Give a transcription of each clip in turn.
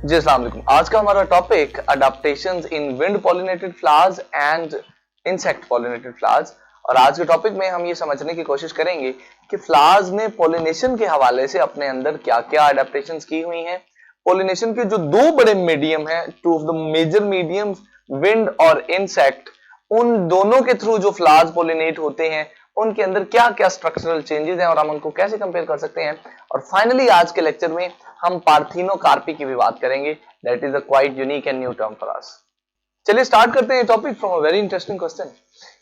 जी अस्सलाम वालेकुम। आज का हमारा topic adaptations in wind pollinated flowers and insect pollinated flowers. और आज के टॉपिक में हम ये समझने की कोशिश करेंगे कि फ्लावर्स ने पॉलिनेशन के हवाले से अपने अंदर क्या क्या अडेप्टेशंस की हुई हैं। पॉलिनेशन के जो दो बड़े मीडियम हैं, two of the major mediums, wind और इंसेक्ट, उन दोनों के थ्रू जो फ्लावर्स पॉलिनेट होते हैं उनके अंदर क्या क्या स्ट्रक्चरल चेंजेस हैं और हम उनको कैसे कंपेयर कर सकते हैं। और फाइनली आज के लेक्चर में हम पार्थिनोकार्पी की भी बात करेंगे। That is a quite unique and new term for us. चलिए स्टार्ट करते हैं topic from a very interesting question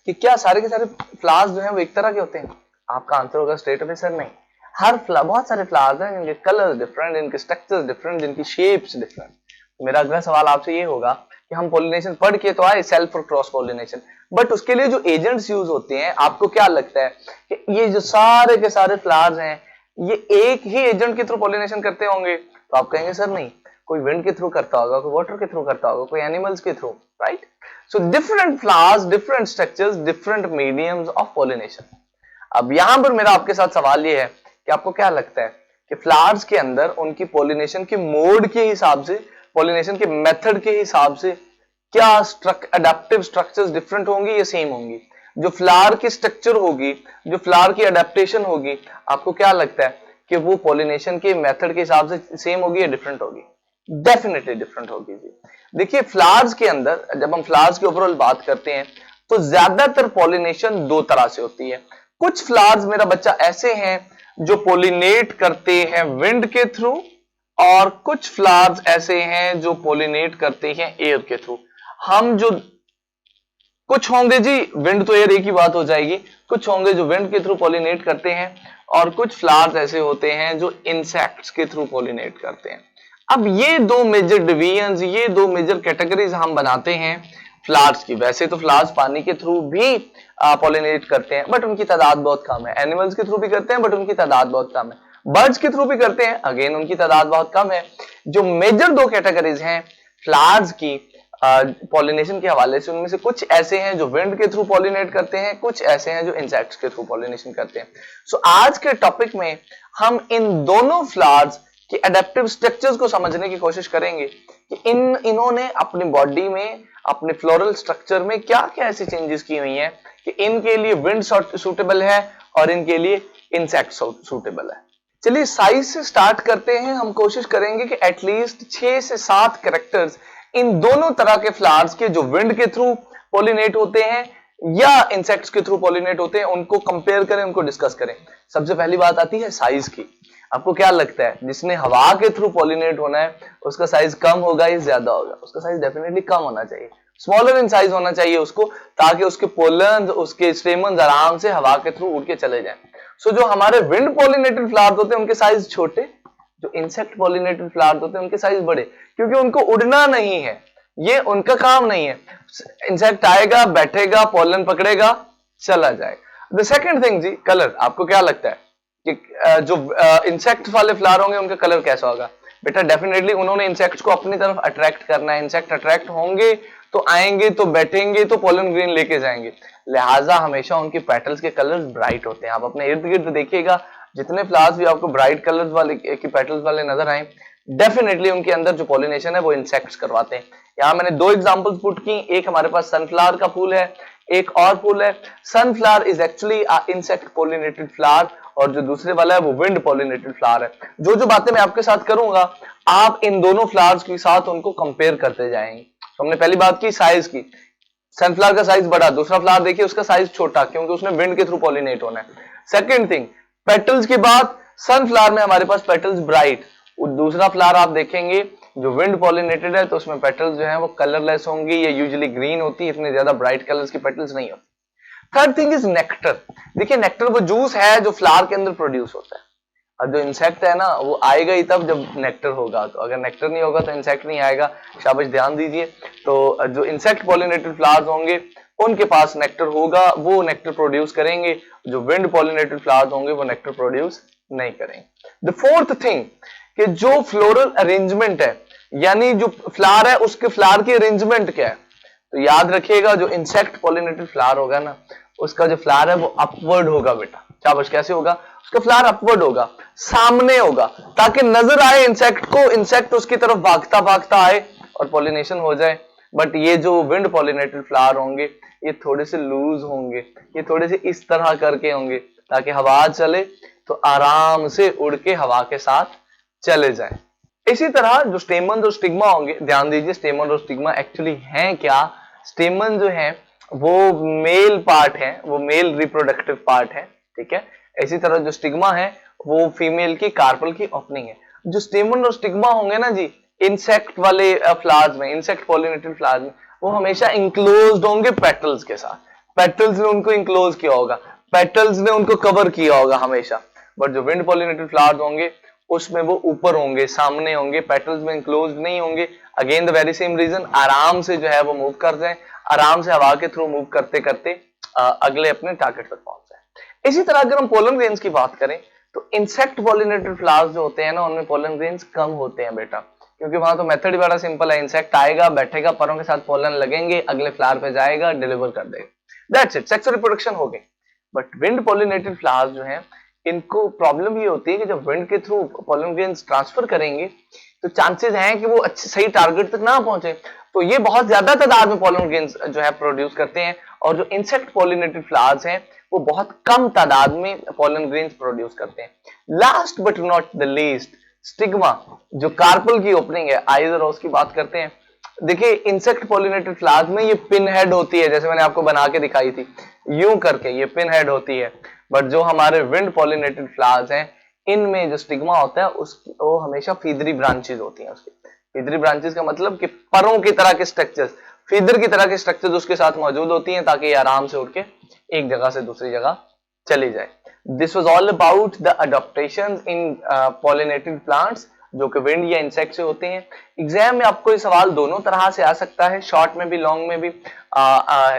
कि क्या सारे के सारे फ्लावर्स जो हैं वो एक तरह के होते हैं। आपका आंसर होगा स्ट्रेट अवे सर नहीं। हर बहुत सारे फ्लावर्स हैं जिनके कलर्स डिफरेंट, इनके स्ट्रक्चर्स डिफरेंट, जिनकी शेप्स डिफरेंट। मेरा अगला सवाल आपसे ये होगा कि हम पॉलिनेशन पढ़ के तो आए सेल्फ और क्रॉस पॉलिनेशन, बट उसके लिए जो एजेंट्स यूज होते हैं आपको क्या लगता है कि ये जो सारे के सारे फ्लावर्स हैं ये एक ही एजेंट के थ्रू पॉलिनेशन करते होंगे? तो आप कहेंगे सर नहीं, कोई विंड के थ्रू करता होगा, कोई वाटर के थ्रू करता होगा, कोई एनिमल्स के through, right? So different flowers, different structures, different mediums of pollination. अब यहां पर मेरा आपके साथ सवाल ये है कि आपको क्या लगता है कि फ्लावर्स के अंदर उनकी पॉलिनेशन के मोड के हिसाब से, पॉलिनेशन के मेथड के हिसाब से क्या अडेप्टिव स्ट्रक्चर्स डिफरेंट होंगी या सेम होंगी? जो फ्लावर की स्ट्रक्चर होगी, जो फ्लावर की अडेप्टेशन होगी, आपको क्या लगता है कि वो पॉलिनेशन के मेथड के हिसाब से सेम होगी या डिफरेंट होगी? डेफिनेटली डिफरेंट होगी जी। देखिए फ्लावर्स के अंदर जब हम फ्लावर्स की ओवरऑल बात करते हैं तो ज्यादातर पॉलिनेशन दो तरह से होती है। कुछ फ्लावर्स मेरा बच्चा ऐसे हैं जो पॉलिनेट करते हैं विंड के थ्रू, और कुछ फ्लावर्स ऐसे हैं जो पॉलिनेट करते हैं एयर के थ्रू। हम जो कुछ होंगे जी, विंड तो एयर एक ही बात हो जाएगी, कुछ होंगे जो विंड के थ्रू पॉलिनेट करते हैं और कुछ फ्लावर्स ऐसे होते हैं जो इंसेक्ट्स के थ्रू पॉलिनेट करते हैं। अब ये दो मेजर डिवीजन्स, ये दो मेजर कैटेगरीज हम बनाते हैं फ्लावर्स की। वैसे तो फ्लावर्स पानी के थ्रू भी पॉलिनेट करते हैं बट उनकी तादाद बहुत कम है। एनिमल्स के थ्रू भी करते हैं बट उनकी तादाद बहुत कम है। बर्ड्स के थ्रू भी करते हैं, अगेन उनकी तादाद बहुत कम है। जो मेजर दो कैटेगरीज हैं फ्लावर्स की पॉलिनेशन के हवाले से, उनमें से कुछ ऐसे हैं जो विंड के थ्रू पॉलिनेट करते हैं, कुछ ऐसे हैं जो इंसेक्ट्स के थ्रू पॉलिनेशन करते हैं। सो आज के टॉपिक में हम इन दोनों फ्लावर्स की एडेप्टिव स्ट्रक्चर्स को समझने की कोशिश करेंगे कि इन्होंने अपनी बॉडी में, अपने फ्लोरल स्ट्रक्चर में क्या क्या ऐसी चेंजेस की हुई हैं कि इनके लिए विंड सूटेबल है और इनके लिए इंसेक्ट सूटेबल है। चलिए साइज से स्टार्ट करते हैं। हम कोशिश करेंगे कि एटलीस्ट 6 से 7 कैरेक्टर्स इन दोनों तरह के फ्लावर्स के जो विंड के थ्रू पॉलिनेट होते हैं या इंसेक्ट्स के थ्रू पॉलिनेट होते हैं उनको कंपेयर करें, उनको डिस्कस करें। सबसे पहली बात आती है साइज की। आपको क्या लगता है जिसने हवा के थ्रू पॉलिनेट होना है उसका साइज कम होगा या ज्यादा होगा? उसका साइज डेफिनेटली कम होना चाहिए, स्मॉलर इन साइज होना चाहिए उसको, ताकि उसके पोलन, उसके स्टेमन्स आराम से हवा के थ्रू उड़ के चले जाएं। सो जो हमारे विंड पॉलिनेटेड फ्लावर्स होते हैं उनके साइज छोटे, जो इंसेक्ट पॉलिनेटेड फ्लावर्स होते हैं उनके साइज बड़े, क्योंकि उनको उड़ना नहीं है, ये उनका काम नहीं है। इंसेक्ट आएगा, बैठेगा, पोलन पकड़ेगा, चला जाएगा। द सेकंड थिंग जी, कलर। आपको क्या लगता है कि जो इंसेक्ट वाले फ्लावर होंगे उनका कलर कैसा होगा? बेटा डेफिनेटली उन्होंने इंसेक्ट्स को अपनी तरफ अट्रैक्ट करना है। इंसेक्ट अट्रैक्ट होंगे तो आएंगे, तो बैठेंगे, तो पोलन ग्रेन लेके जाएंगे, लिहाजा हमेशा उनके पेटल्स के कलर्स ब्राइट होते हैं। आप अपने इर्द गिर्द देखिएगा, जितने फ्लावर्स भी आपको ब्राइट कलर्स वाले की पेटल्स वाले नजर आए, डेफिनेटली उनके अंदर जो पॉलिनेशन है वो इंसेक्ट्स करवाते हैं। यहाँ मैंने दो एग्जांपल्स पुट की, एक हमारे पास सनफ्लावर का फूल है, एक और फूल है। Sunflower is actually insect pollinated flower और जो दूसरे वाला है वो विंड पॉलिनेटेड फ्लावर है। जो जो बातें मैं आपके साथ करूंगा आप इन दोनों फ्लावर्स के साथ उनको कंपेयर करते जाएंगे। तो हमने पहली बात की साइज की, सनफ्लावर का साइज बड़ा, दूसरा फ्लावर देखिए उसका साइज छोटा, क्योंकि उसने विंड के थ्रू पॉलिनेट होना है। सेकंड थिंग, पेटल्स की बात, सनफ्लावर में हमारे पास पेटल्स ब्राइट, दूसरा फ्लावर आप देखेंगे जो विंड पॉलिनेटेड है तो उसमें पेटल्स जो है वो कलरलेस होंगी, ये यूजुअली ग्रीन होती है, इतने ज्यादा ब्राइट कलर्स की पेटल्स नहीं होती। Third thing is nectar. देखिए नेक्टर वो जूस है जो फ्लावर के अंदर प्रोड्यूस होता है, और जो इंसेक्ट है ना वो आएगा ही तब जब नेक्टर होगा। तो अगर नेक्टर नहीं होगा तो इंसेक्ट नहीं आएगा, शाबाश ध्यान दीजिए। तो जो इंसेक्ट पॉलिनेटेड फ्लावर्स होंगे उनके पास नेक्टर होगा, वो नेक्टर प्रोड्यूस करेंगे। जो विंड पॉलिनेटेड फ्लावर्स होंगे वो नेक्टर प्रोड्यूस नहीं करेंगे। द फोर्थ थिंग कि जो फ्लोरल अरेंजमेंट है, यानी जो फ्लावर है उसके फ्लावर की अरेंजमेंट क्या है, तो याद रखिएगा जो इंसेक्ट पॉलिनेटेड फ्लावर होगा ना उसका जो फ्लावर है वो अपवर्ड होगा बेटा। शाबाश, कैसे होगा? उसका फ्लावर अपवर्ड होगा, सामने होगा, ताकि नजर आए इंसेक्ट को, इंसेक्ट उसकी तरफ भागता भागता आए और पॉलिनेशन हो जाए। बट ये जो विंड पॉलिनेटेड फ्लावर होंगे ये थोड़े से लूज होंगे, ये थोड़े से इस तरह करके होंगे ताकि हवा चले तो आराम से उड़ के हवा के साथ चले जाए। इसी तरह जो स्टेमन और स्टिग्मा होंगे, ध्यान दीजिए स्टेमन और स्टिग्मा एक्चुअली हैं क्या? स्टेमन जो है वो मेल पार्ट है, वो मेल रिप्रोडक्टिव पार्ट है, ठीक है। इसी तरह जो स्टिग्मा है वो फीमेल की कार्पल की ओपनिंग है। जो स्टेमन और स्टिग्मा होंगे ना जी इंसेक्ट वाले फ्लावर्स में, इंसेक्ट पॉलिनेटेड फ्लावर्स में, वो हमेशा इंक्लोज्ड होंगे पेटल्स के साथ। पेटल्स ने उनको इंक्लोज किया होगा, पेटल्स ने उनको कवर किया होगा हमेशा। बट जो विंड पॉलिनेटेड फ्लावर्स होंगे उसमें वो ऊपर होंगे, सामने होंगे, पेटल्स में इंक्लोज नहीं होंगे। Again the very same reason, आराम से जो है वो मूव कर जाए, आराम से हवा के थ्रू मूव करते करते अगले अपने टारगेट तक पहुंच जाए। इसी तरह अगर हम पोलन ग्रेन्स की बात करें तो इंसेक्ट पॉलिनेटेड फ्लावर्स जो होते हैं ना उनमें पोलन ग्रेन्स कम होते हैं बेटा, क्योंकि वहां तो मेथड ही बड़ा सिंपल है। इंसेक्ट आएगा, बैठेगा, परों के साथ पोलन लगेंगे, अगले फ्लावर पे जाएगा, डिलीवर कर देगा, दैट्स इट, सेक्सुअल रिप्रोडक्शन हो गई। बट विंड पॉलिनेटेड फ्लावर्स जो हैं इनको प्रॉब्लम ये होती है कि जब विंड के थ्रू पोलन ग्रेन्स ट्रांसफर करेंगे तो चांसेस हैं कि वो अच्छे सही टारगेट तक ना पहुंचे, तो ये बहुत ज्यादा तादाद में पोलन ग्रेन्स जो है प्रोड्यूस करते हैं। और जो इंसेक्ट पॉलिनेटेड फ्लावर्स हैं वो बहुत कम तादाद में पोलन ग्रेन्स प्रोड्यूस करते हैं। Last but not the least, stigma, जो कार्पल की ओपनिंग है, आइज और रोज की बात करते हैं। देखिए इंसेक्ट पॉलिनेटेड फ्लावर्स में ये पिन हेड होती है, जैसे मैंने आपको बना के दिखाई थी, यूं करके ये पिन हेड होती है। बट जो हमारे विंड पॉलिनेटेड फ्लावर्स हैं इनमें जो स्टिग्मा होता है उसकी वो हमेशा फीदरी ब्रांचेस होती हैं। उसकी फीदरी ब्रांचेस का मतलब कि परों की तरह के स्ट्रक्चर्स, फीदर की तरह के स्ट्रक्चर्स उसके साथ मौजूद होती हैं ताकि ये आराम से उड़ के एक जगह से दूसरी जगह चली जाए। This was all about the adaptation in pollinated plants जो कि विंड या इंसेक्ट से होते हैं। एग्जाम में आपको ये सवाल दोनों तरह से आ सकता है, शॉर्ट में भी लॉन्ग में भी।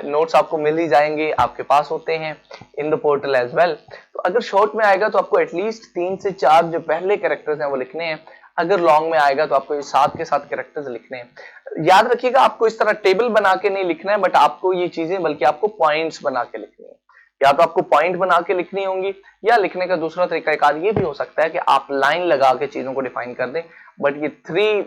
नोट्स आपको मिल ही जाएंगे, आपके पास होते हैं in the portal as well. तो अगर शॉर्ट में आएगा तो आपको एटलीस्ट 3 से 4 जो पहले कैरेक्टर्स हैं वो लिखने हैं। अगर लॉन्ग में आएगा तो आपको ये 7 के 7 कैरेक्टर्स लिखने हैं। याद रखिएगा आपको इस तरह टेबल बना के नहीं लिखना है, बट आपको ये चीजें बल्कि आपको पॉइंट्स बना के लिखनी है। या तो आपको पॉइंट बना के लिखनी होंगी, या लिखने का दूसरा तरीका एक आध ये भी हो सकता है कि आप लाइन लगा के चीजों को डिफाइन कर दें। बट ये 3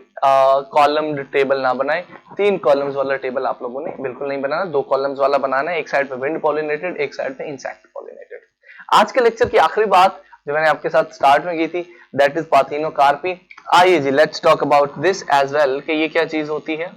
कॉलम्ड टेबल ना बनाएं, 3 कॉलम्स वाला टेबल आप लोगों ने बिल्कुल नहीं बनाना, 2 कॉलम्स वाला बनाना है। एक साइड पे विंड पॉलिनेटेड, एक साइड पे इंसेक्ट पॉलिनेटेड। आज के लेक्चर की आखिरी बात जो मैंने आपके साथ स्टार्ट में की थी, दैट इज पार्थिनोकार्पी। आइए जी let's talk about this as well कि ये क्या चीज होती है।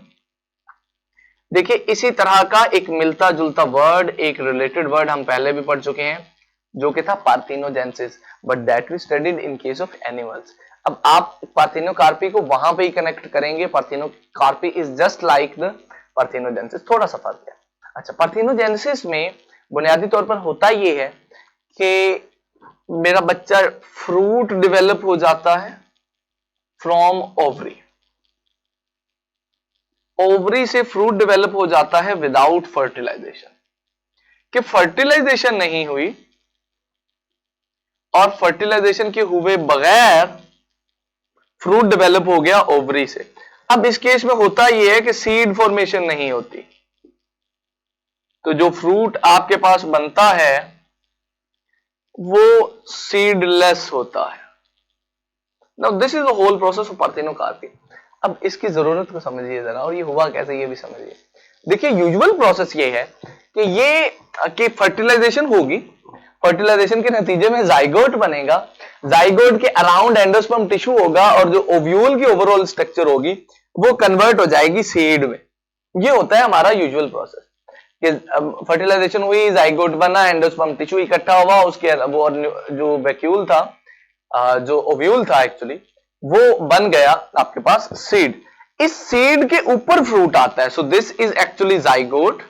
देखिए इसी तरह का एक मिलता जुलता वर्ड, एक रिलेटेड वर्ड हम पहले भी पढ़ चुके हैं जो कि था parthenogenesis, but that we studied in case of animals. अब आप पार्थिनोकार्पी को वहां पे ही कनेक्ट करेंगे। Parthenocarpy is just like the parthenogenesis, थोड़ा सा फर्क है। अच्छा, पार्थिनोजेनेसिस में बुनियादी तौर पर होता ये है कि मेरा बच्चा फ्रूट डेवलप हो जाता है फ्रॉम ओवरी, ओवरी से फ्रूट डेवलप हो जाता है विदाउट फर्टिलाइजेशन, कि फर्टिलाइजेशन नहीं हुई और फर्टिलाइजेशन के हुए बगैर फ्रूट डेवलप हो गया ओवरी से। अब इस केस में होता यह है कि सीड फॉर्मेशन नहीं होती, तो जो फ्रूट आपके पास बनता है वो सीडलेस होता है। Now this is the whole process of parthenocarpy. अब इसकी जरूरत को समझिए जरा, और ये हुआ कैसे ये भी समझिए। देखिए यूजुअल प्रोसेस ये है कि फर्टिलाइजेशन होगी, फर्टिलाइजेशन के नतीजे में जाइगोट बनेगा, जाइगोट के अराउंड एंडोस्पर्म टिश्यू होगा और जो ओव्यूल की ओवरऑल स्ट्रक्चर होगी वो कन्वर्ट हो जाएगी सीड में। ये होता है हमारा यूजुअल प्रोसेस कि फर्टिलाइजेशन हुई, जाइगोट बना, एंडोस्पर्म टिश्यू इकट्ठा हुआ, उसके वो जो वैक्यूल था, जो ओव्यूल था एक्चुअली, वो बन गया आपके पास सीड। इस सीड के ऊपर फ्रूट आता है। So this is actually zygote.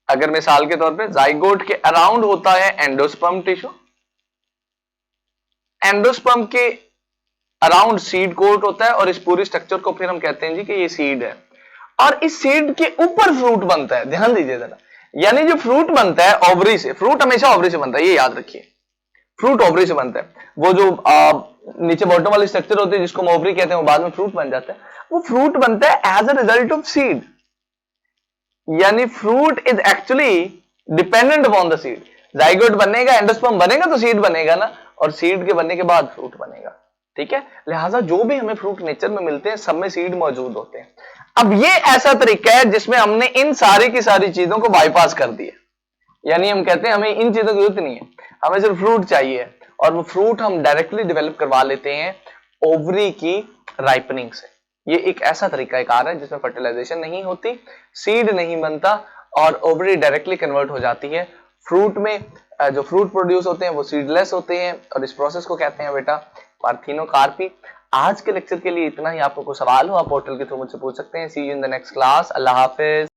अगर मिसाल के तौर पे जाइगोट के अराउंड होता है एंडोस्पर्म टिश्यू, एंडोस्पर्म के अराउंड सीड कोट होता है, और इस पूरी स्ट्रक्चर को फिर हम कहते हैं जी कि ये सीड है। और इस सीड के ऊपर फ्रूट बनता है, ध्यान दीजिए जरा। यानी जो फ्रूट बनता है ओवरी से, फ्रूट हमेशा ओवरी से बनता है, ये याद रखिए, फ्रूट ओवरी से बनता है। वो जो नीचे बॉटम वाली स्ट्रक्चर होती है जिसको हम ओवरी कहते हैं, वो बाद में फ्रूट बन जाता है। वो फ्रूट बनता है as a result of seed, यानी fruit is actually dependent upon the seed. Zygote बनेगा, एंडोस्पर्म बनेगा तो सीड बनेगा ना, और सीड के बनने के बाद फ्रूट बनेगा। ठीक है, लिहाजा जो भी हमें फ्रूट नेचर में मिलते हैं सब में सीड मौजूद होते हैं। अब ये ऐसा तरीका है जिसमें हमने इन सारी की सारी चीजों को बाईपास कर दिया, यानी हम कहते हैं हमें इन चीजों की जरूरत नहीं है, हमें सिर्फ फ्रूट चाहिए, और वो फ्रूट हम डायरेक्टली डेवलप करवा लेते हैं ओवरी की राइपनिंग से। ये एक ऐसा तरीका कार है जिसमें फर्टिलाइजेशन नहीं होती, सीड नहीं बनता, और ओवरी डायरेक्टली कन्वर्ट हो जाती है फ्रूट में। जो फ्रूट प्रोड्यूस होते हैं वो सीडलेस होते हैं, और इस प्रोसेस को कहते हैं बेटा पार्थिनोकार्पी। आज के लेक्चर के लिए इतना ही। आपको कोई सवाल हो आप पोर्टल के थ्रू मुझसे पूछ सकते हैं। See you in the next class. अल्लाह हाफिज।